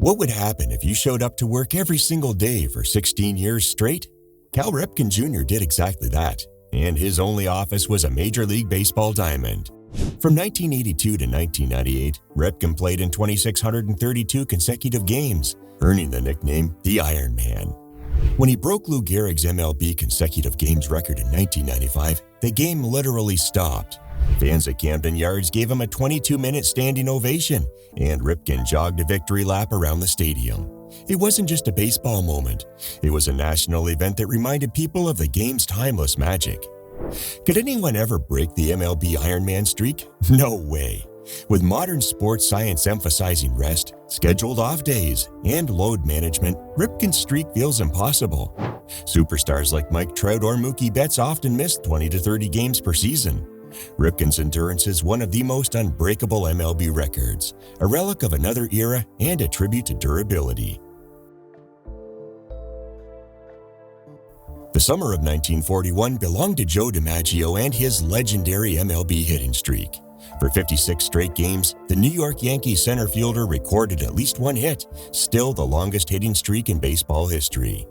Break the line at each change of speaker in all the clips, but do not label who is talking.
What would happen if you showed up to work every single day for 16 years straight? Cal Ripken Jr. did exactly that, and his only office was a Major League Baseball diamond. From 1982 to 1998, Ripken played in 2,632 consecutive games, earning the nickname the Iron Man. When he broke Lou Gehrig's MLB consecutive games record in 1995, the game literally stopped. Fans at Camden Yards gave him a 22-minute standing ovation, and Ripken jogged a victory lap around the stadium. It wasn't just a baseball moment. It was a national event that reminded people of the game's timeless magic. Could anyone ever break the MLB Iron Man streak? No way. With modern sports science emphasizing rest, scheduled off days, and load management, Ripken's streak feels impossible. Superstars like Mike Trout or Mookie Betts often missed 20 to 30 games per season. Ripken's endurance is one of the most unbreakable MLB records, a relic of another era and a tribute to durability. The summer of 1941 belonged to Joe DiMaggio and his legendary MLB hitting streak. For 56 straight games, the New York Yankees center fielder recorded at least one hit, still the longest hitting streak in baseball history.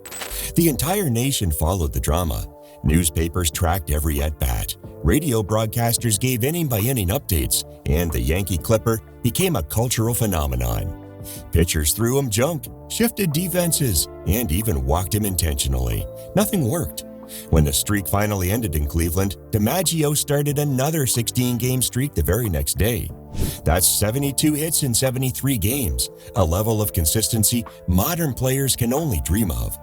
The entire nation followed the drama. Newspapers tracked every at-bat. Radio broadcasters gave inning-by-inning updates, and the Yankee Clipper became a cultural phenomenon. Pitchers threw him junk, shifted defenses, and even walked him intentionally. Nothing worked. When the streak finally ended in Cleveland, DiMaggio started another 16-game streak the very next day. That's 72 hits in 73 games, a level of consistency modern players can only dream of.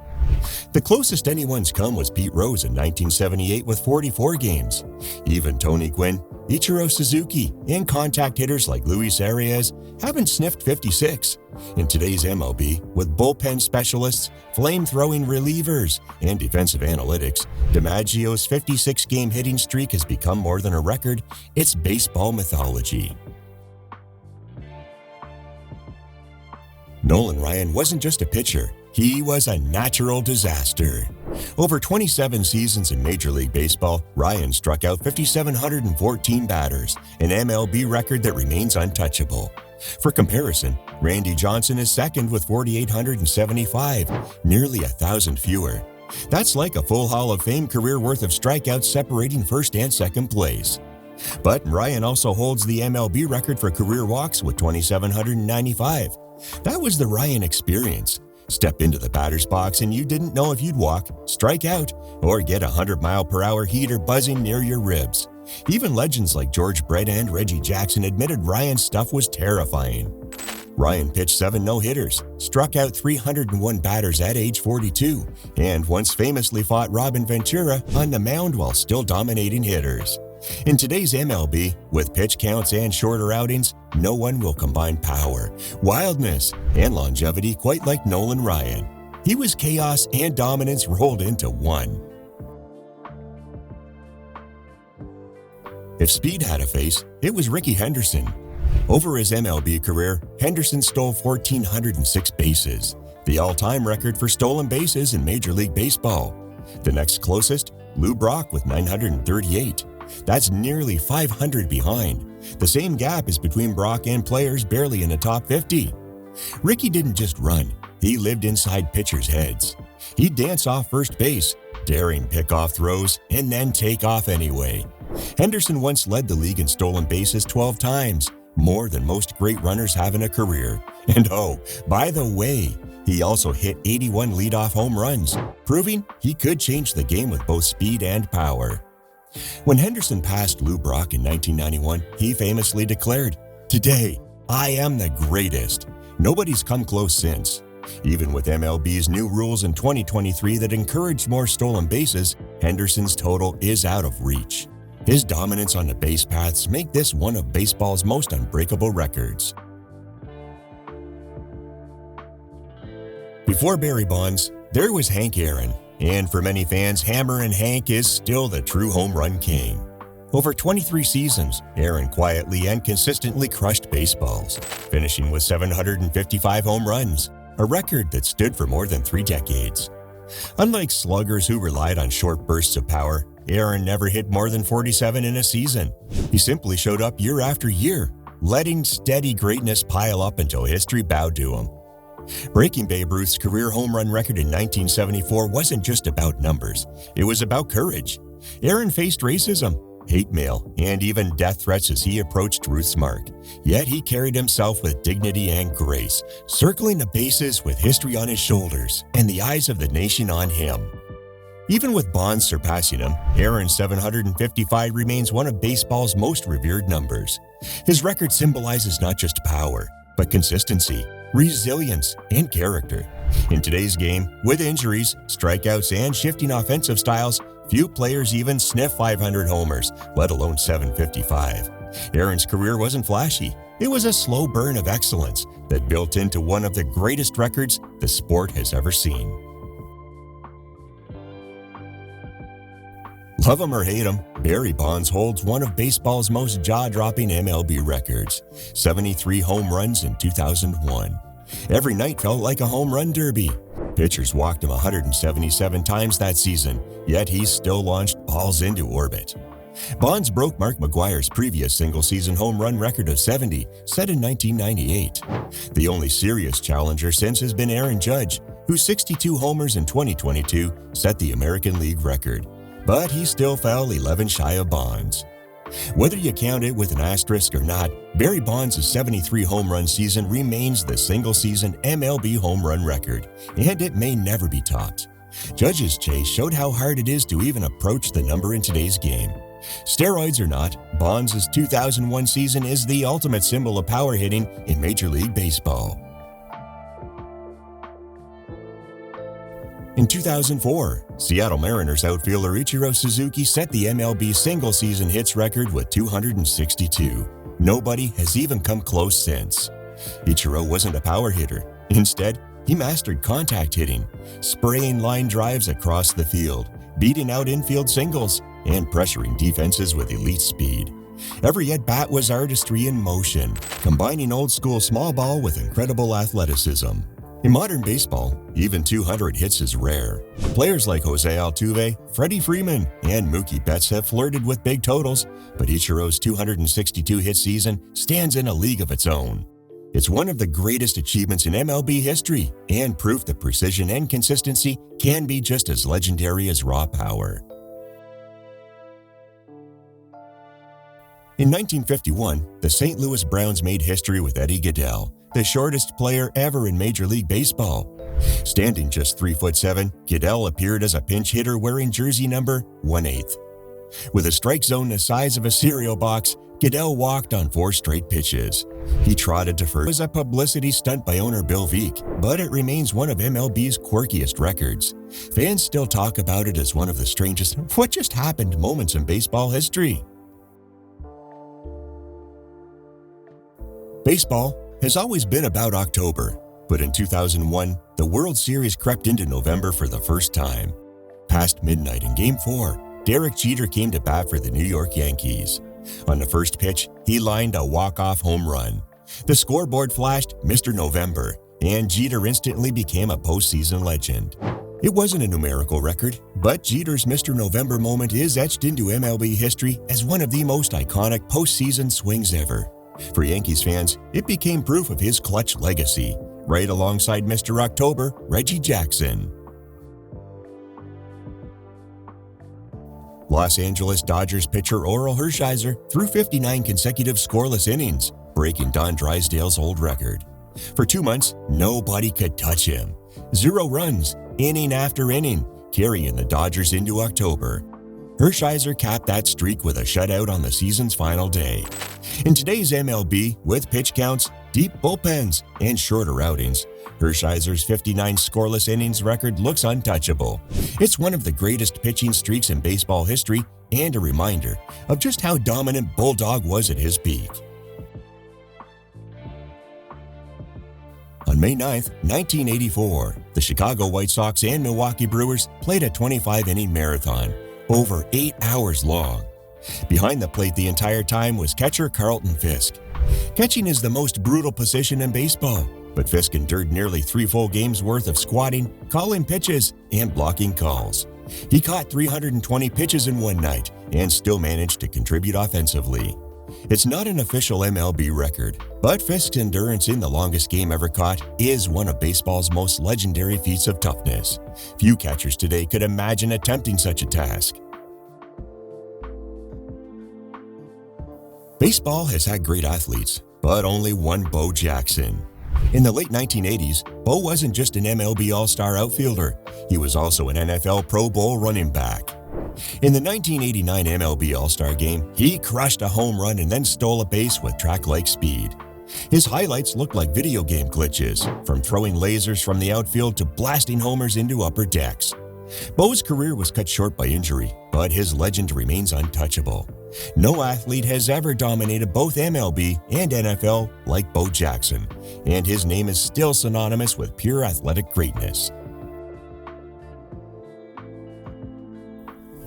The closest anyone's come was Pete Rose in 1978 with 44 games. Even Tony Gwynn, Ichiro Suzuki, and contact hitters like Luis Arias haven't sniffed 56. In today's MLB, with bullpen specialists, flame-throwing relievers, and defensive analytics, DiMaggio's 56-game hitting streak has become more than a record. It's baseball mythology. Nolan Ryan wasn't just a pitcher. He was a natural disaster. Over 27 seasons in Major League Baseball, Ryan struck out 5,714 batters, an MLB record that remains untouchable. For comparison, Randy Johnson is second with 4,875, nearly 1,000 fewer. That's like a full Hall of Fame career worth of strikeouts separating first and second place. But Ryan also holds the MLB record for career walks with 2,795. That was the Ryan experience. Step into the batter's box and you didn't know if you'd walk, strike out, or get a 100-mile-per-hour heater buzzing near your ribs. Even legends like George Brett and Reggie Jackson admitted Ryan's stuff was terrifying. Ryan pitched 7 no-hitters, struck out 301 batters at age 42, and once famously fought Robin Ventura on the mound while still dominating hitters. In today's MLB, with pitch counts and shorter outings, no one will combine power, wildness, and longevity quite like Nolan Ryan. He was chaos and dominance rolled into one. If speed had a face, it was Rickey Henderson. Over his MLB career, Henderson stole 1,406 bases, the all-time record for stolen bases in Major League Baseball. The next closest, Lou Brock with 938. That's nearly 500 behind. The same gap is between Brock and players barely in the top 50. Rickey didn't just run, he lived inside pitchers' heads. He'd dance off first base, daring pick-off throws, and then take off anyway. Henderson once led the league in stolen bases 12 times, more than most great runners have in a career. And oh, by the way, he also hit 81 leadoff home runs, proving he could change the game with both speed and power. When Henderson passed Lou Brock in 1991, he famously declared, "Today, I am the greatest." Nobody's come close since. Even with MLB's new rules in 2023 that encourage more stolen bases, Henderson's total is out of reach. His dominance on the base paths make this one of baseball's most unbreakable records. Before Barry Bonds, there was Hank Aaron. And for many fans, Hammer and Hank is still the true home run king. Over 23 seasons, Aaron quietly and consistently crushed baseballs, finishing with 755 home runs, a record that stood for more than 3 decades. Unlike sluggers who relied on short bursts of power, Aaron never hit more than 47 in a season. He simply showed up year after year, letting steady greatness pile up until history bowed to him. Breaking Babe Ruth's career home run record in 1974 wasn't just about numbers. It was about courage. Aaron faced racism, hate mail, and even death threats as he approached Ruth's mark. Yet he carried himself with dignity and grace, circling the bases with history on his shoulders and the eyes of the nation on him. Even with Bonds surpassing him, Aaron's 755 remains one of baseball's most revered numbers. His record symbolizes not just power, but consistency, resilience, and character. In today's game, with injuries, strikeouts, and shifting offensive styles, few players even sniff 500 homers, let alone 755. Aaron's career wasn't flashy. It was a slow burn of excellence that built into one of the greatest records the sport has ever seen. Love him or hate him, Barry Bonds holds one of baseball's most jaw-dropping MLB records, 73 home runs in 2001. Every night felt like a home run derby. Pitchers walked him 177 times that season, yet he still launched balls into orbit. Bonds broke Mark McGwire's previous single-season home run record of 70, set in 1998. The only serious challenger since has been Aaron Judge, whose 62 homers in 2022 set the American League record. But he still fell 11 shy of Bonds. Whether you count it with an asterisk or not, Barry Bonds' 73 home run season remains the single-season MLB home run record, and it may never be topped. Judge's chase showed how hard it is to even approach the number in today's game. Steroids or not, Bonds' 2001 season is the ultimate symbol of power hitting in Major League Baseball. In 2004, Seattle Mariners outfielder Ichiro Suzuki set the MLB single-season hits record with 262. Nobody has even come close since. Ichiro wasn't a power hitter. Instead, he mastered contact hitting, spraying line drives across the field, beating out infield singles, and pressuring defenses with elite speed. Every at-bat was artistry in motion, combining old-school small ball with incredible athleticism. In modern baseball, even 200 hits is rare. Players like Jose Altuve, Freddie Freeman, and Mookie Betts have flirted with big totals, but Ichiro's 262-hit season stands in a league of its own. It's one of the greatest achievements in MLB history, and proof that precision and consistency can be just as legendary as raw power. In 1951, the St. Louis Browns made history with Eddie Gaedel, the shortest player ever in Major League Baseball. Standing just 3'7", Gaedel appeared as a pinch hitter wearing jersey number 1/8. With a strike zone the size of a cereal box, Gaedel walked on 4 straight pitches. He trotted to first. It was a publicity stunt by owner Bill Veeck, but it remains one of MLB's quirkiest records. Fans still talk about it as one of the strangest "what just happened" moments in baseball history. Baseball has always been about October, but in 2001, the World Series crept into November for the first time. Past midnight in Game 4, Derek Jeter came to bat for the New York Yankees. On the first pitch, he lined a walk-off home run. The scoreboard flashed Mr. November, and Jeter instantly became a postseason legend. It wasn't a numerical record, but Jeter's Mr. November moment is etched into MLB history as one of the most iconic postseason swings ever. For Yankees fans, it became proof of his clutch legacy, right alongside Mr. October, Reggie Jackson. Los Angeles Dodgers pitcher Orel Hershiser threw 59 consecutive scoreless innings, breaking Don Drysdale's old record. For 2 months, nobody could touch him. 0 runs, inning after inning, carrying the Dodgers into October. Hershiser capped that streak with a shutout on the season's final day. In today's MLB, with pitch counts, deep bullpens, and shorter outings, Hershiser's 59 scoreless innings record looks untouchable. It's one of the greatest pitching streaks in baseball history and a reminder of just how dominant Bulldog was at his peak. On May 9, 1984, the Chicago White Sox and Milwaukee Brewers played a 25-inning marathon, over 8 hours long. Behind the plate the entire time was catcher Carlton Fisk. Catching is the most brutal position in baseball, but Fisk endured nearly 3 full games worth of squatting, calling pitches, and blocking calls. He caught 320 pitches in one night and still managed to contribute offensively. It's not an official MLB record, but Fisk's endurance in the longest game ever caught is one of baseball's most legendary feats of toughness. Few catchers today could imagine attempting such a task. Baseball has had great athletes, but only one Bo Jackson. In the late 1980s, Bo wasn't just an MLB All-Star outfielder, he was also an NFL Pro Bowl running back. In the 1989 MLB All-Star Game, he crushed a home run and then stole a base with track-like speed. His highlights looked like video game glitches, from throwing lasers from the outfield to blasting homers into upper decks. Bo's career was cut short by injury, but his legend remains untouchable. No athlete has ever dominated both MLB and NFL like Bo Jackson, and his name is still synonymous with pure athletic greatness.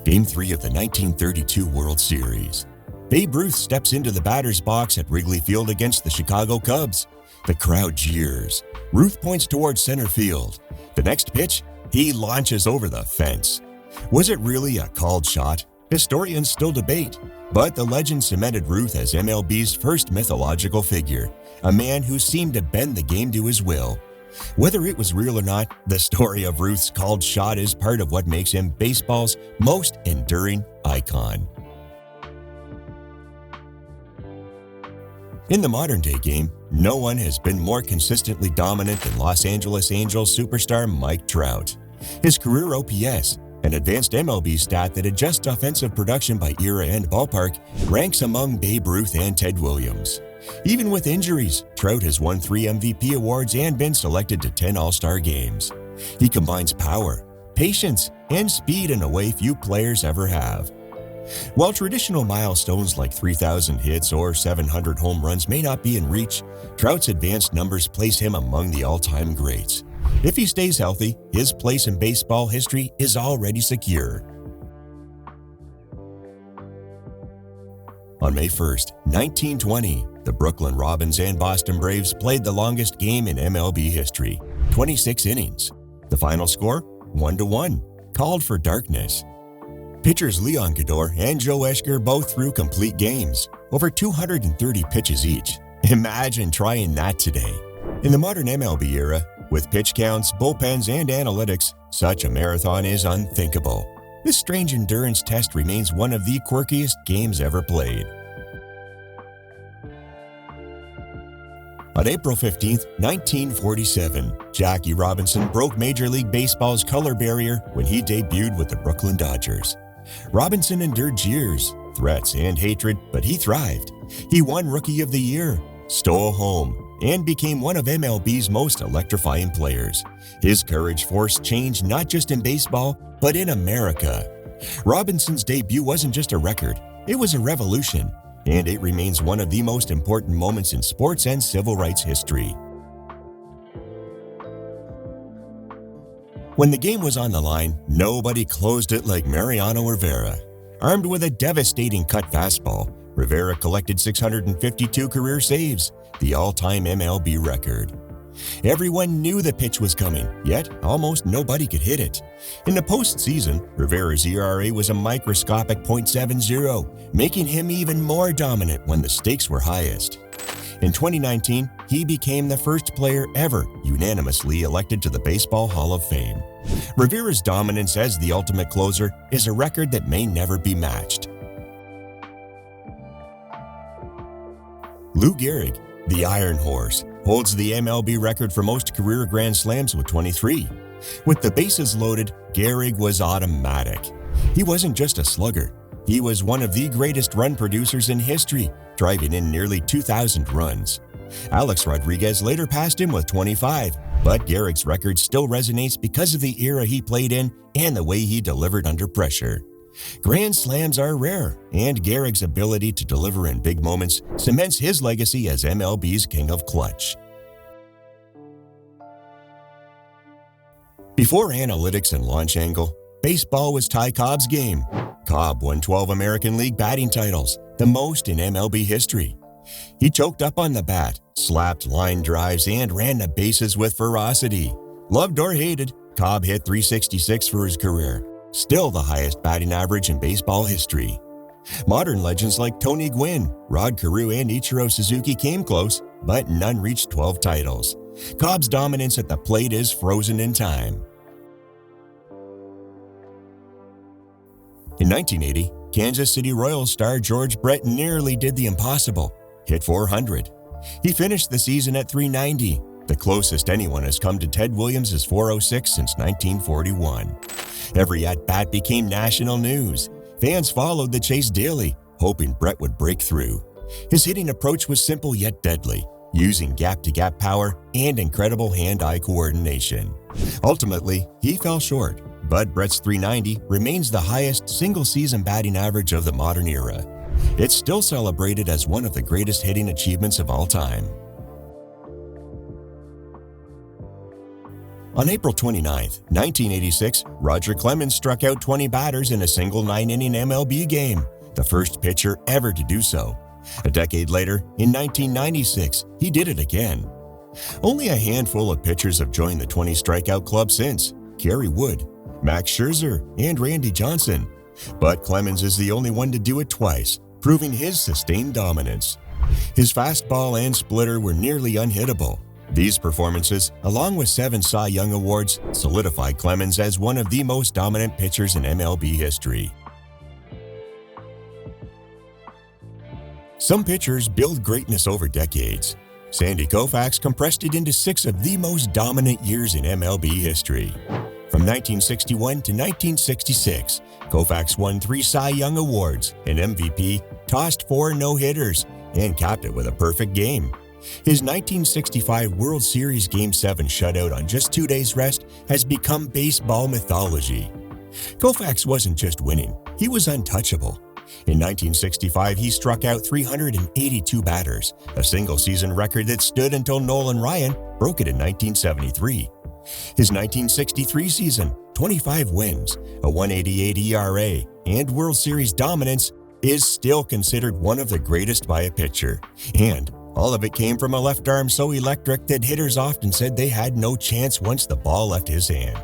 Game 3 of the 1932 World Series. Babe Ruth steps into the batter's box at Wrigley Field against the Chicago Cubs. The crowd jeers. Ruth points towards center field. The next pitch, he launches over the fence. Was it really a called shot? Historians still debate, but the legend cemented Ruth as MLB's first mythological figure, a man who seemed to bend the game to his will. Whether it was real or not, the story of Ruth's called shot is part of what makes him baseball's most enduring icon. In the modern-day game, no one has been more consistently dominant than Los Angeles Angels superstar Mike Trout. His career OPS, an advanced MLB stat that adjusts offensive production by era and ballpark, ranks among Babe Ruth and Ted Williams. Even with injuries, Trout has won 3 MVP awards and been selected to 10 All-Star games. He combines power, patience, and speed in a way few players ever have. While traditional milestones like 3,000 hits or 700 home runs may not be in reach, Trout's advanced numbers place him among the all-time greats. If he stays healthy, his place in baseball history is already secure. On May 1st, 1920, the Brooklyn Robins and Boston Braves played the longest game in MLB history, 26 innings. The final score, 1-1, called for darkness. Pitchers Leon Gador and Joe Eschger both threw complete games, over 230 pitches each. Imagine trying that today. In the modern MLB era, with pitch counts, bullpens, and analytics, such a marathon is unthinkable. This strange endurance test remains one of the quirkiest games ever played. On April 15, 1947, Jackie Robinson broke Major League Baseball's color barrier when he debuted with the Brooklyn Dodgers. Robinson endured jeers, threats, and hatred, but he thrived. He won Rookie of the Year, stole home, and became one of MLB's most electrifying players. His courage forced change not just in baseball, but in America. Robinson's debut wasn't just a record, it was a revolution, and it remains one of the most important moments in sports and civil rights history. When the game was on the line, nobody closed it like Mariano Rivera. Armed with a devastating cut fastball, Rivera collected 652 career saves, the all-time MLB record. Everyone knew the pitch was coming, yet almost nobody could hit it. In the postseason, Rivera's ERA was a microscopic .70, making him even more dominant when the stakes were highest. In 2019, he became the first player ever unanimously elected to the Baseball Hall of Fame. Rivera's dominance as the ultimate closer is a record that may never be matched. Lou Gehrig, the Iron Horse, holds the MLB record for most career Grand Slams with 23. With the bases loaded, Gehrig was automatic. He wasn't just a slugger. He was one of the greatest run producers in history, driving in nearly 2,000 runs. Alex Rodriguez later passed him with 25, but Gehrig's record still resonates because of the era he played in and the way he delivered under pressure. Grand Slams are rare, and Gehrig's ability to deliver in big moments cements his legacy as MLB's king of clutch. Before analytics and launch angle, baseball was Ty Cobb's game. Cobb won 12 American League batting titles, the most in MLB history. He choked up on the bat, slapped line drives, and ran the bases with ferocity. Loved or hated, Cobb hit .366 for his career, still the highest batting average in baseball history. Modern legends like Tony Gwynn, Rod Carew, and Ichiro Suzuki came close, but none reached 12 titles. Cobb's dominance at the plate is frozen in time. In 1980, Kansas City Royals star George Brett nearly did the impossible, hit 400. He finished the season at 390, the closest anyone has come to Ted Williams' 406 since 1941. Every at-bat became national news. Fans followed the chase daily, hoping Brett would break through. His hitting approach was simple yet deadly, using gap-to-gap power and incredible hand-eye coordination. Ultimately, he fell short, but Brett's 390 remains the highest single-season batting average of the modern era. It's still celebrated as one of the greatest hitting achievements of all time. On April 29, 1986, Roger Clemens struck out 20 batters in a single 9-inning MLB game, the first pitcher ever to do so. A decade later, in 1996, he did it again. Only a handful of pitchers have joined the 20 strikeout club since: Gary Wood, Max Scherzer, and Randy Johnson. But Clemens is the only one to do it twice, proving his sustained dominance. His fastball and splitter were nearly unhittable. These performances, along with 7 Cy Young Awards, solidified Clemens as one of the most dominant pitchers in MLB history. Some pitchers build greatness over decades. Sandy Koufax compressed it into 6 of the most dominant years in MLB history. From 1961 to 1966, Koufax won 3 Cy Young Awards, an MVP, tossed 4 no-hitters, and capped it with a perfect game. His 1965 World Series Game 7 shutout on just 2 days' rest has become baseball mythology. Koufax wasn't just winning, he was untouchable. In 1965, he struck out 382 batters, a single-season record that stood until Nolan Ryan broke it in 1973. His 1963 season, 25 wins, a 1.88 ERA, and World Series dominance is still considered one of the greatest by a pitcher. And all of it came from a left arm so electric that hitters often said they had no chance once the ball left his hand.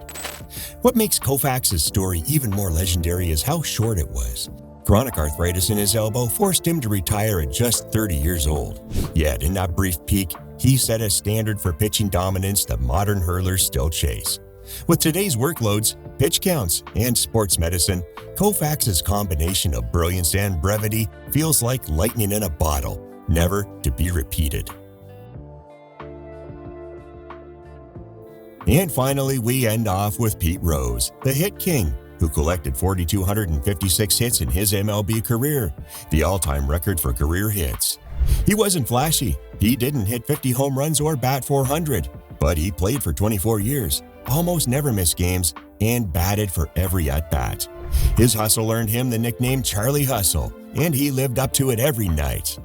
What makes Koufax's story even more legendary is how short it was. Chronic arthritis in his elbow forced him to retire at just 30 years old. Yet, in that brief peak, he set a standard for pitching dominance that modern hurlers still chase. With today's workloads, pitch counts, and sports medicine, Koufax's combination of brilliance and brevity feels like lightning in a bottle, never to be repeated. And finally, we end off with Pete Rose, the hit king, who collected 4,256 hits in his MLB career, the all-time record for career hits. He wasn't flashy, he didn't hit 50 home runs or bat 400, but he played for 24 years, almost never missed games, and batted for every at-bat. His hustle earned him the nickname Charlie Hustle, and he lived up to it every night.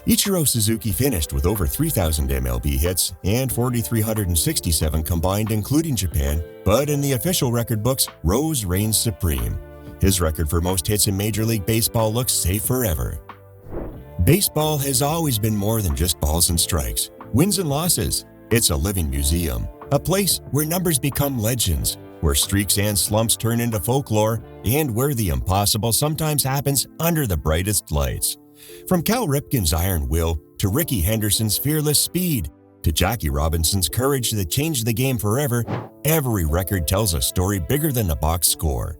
Ichiro Suzuki finished with over 3,000 MLB hits and 4,367 combined including Japan, but in the official record books, Rose reigns supreme. His record for most hits in Major League Baseball looks safe forever. Baseball has always been more than just balls and strikes, wins and losses. It's a living museum, a place where numbers become legends, where streaks and slumps turn into folklore, and where the impossible sometimes happens under the brightest lights. From Cal Ripken's iron will, to Ricky Henderson's fearless speed, to Jackie Robinson's courage that changed the game forever, every record tells a story bigger than the box score.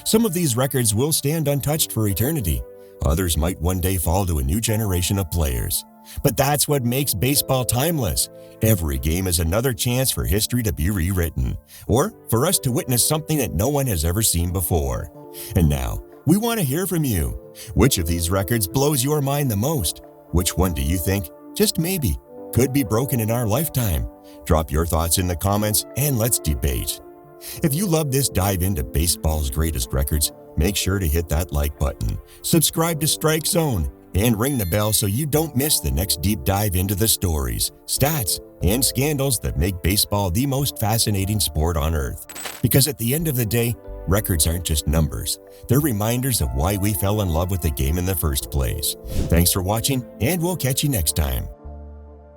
Some of these records will stand untouched for eternity. Others might one day fall to a new generation of players. But that's what makes baseball timeless. Every game is another chance for history to be rewritten, or for us to witness something that no one has ever seen before. And now, we want to hear from you. Which of these records blows your mind the most? Which one do you think, just maybe, could be broken in our lifetime? Drop your thoughts in the comments and let's debate. If you love this dive into baseball's greatest records, make sure to hit that like button, subscribe to Strike Zone, and ring the bell so you don't miss the next deep dive into the stories, stats, and scandals that make baseball the most fascinating sport on earth. Because at the end of the day, records aren't just numbers. They're reminders of why we fell in love with the game in the first place. Thanks for watching, and we'll catch you next time.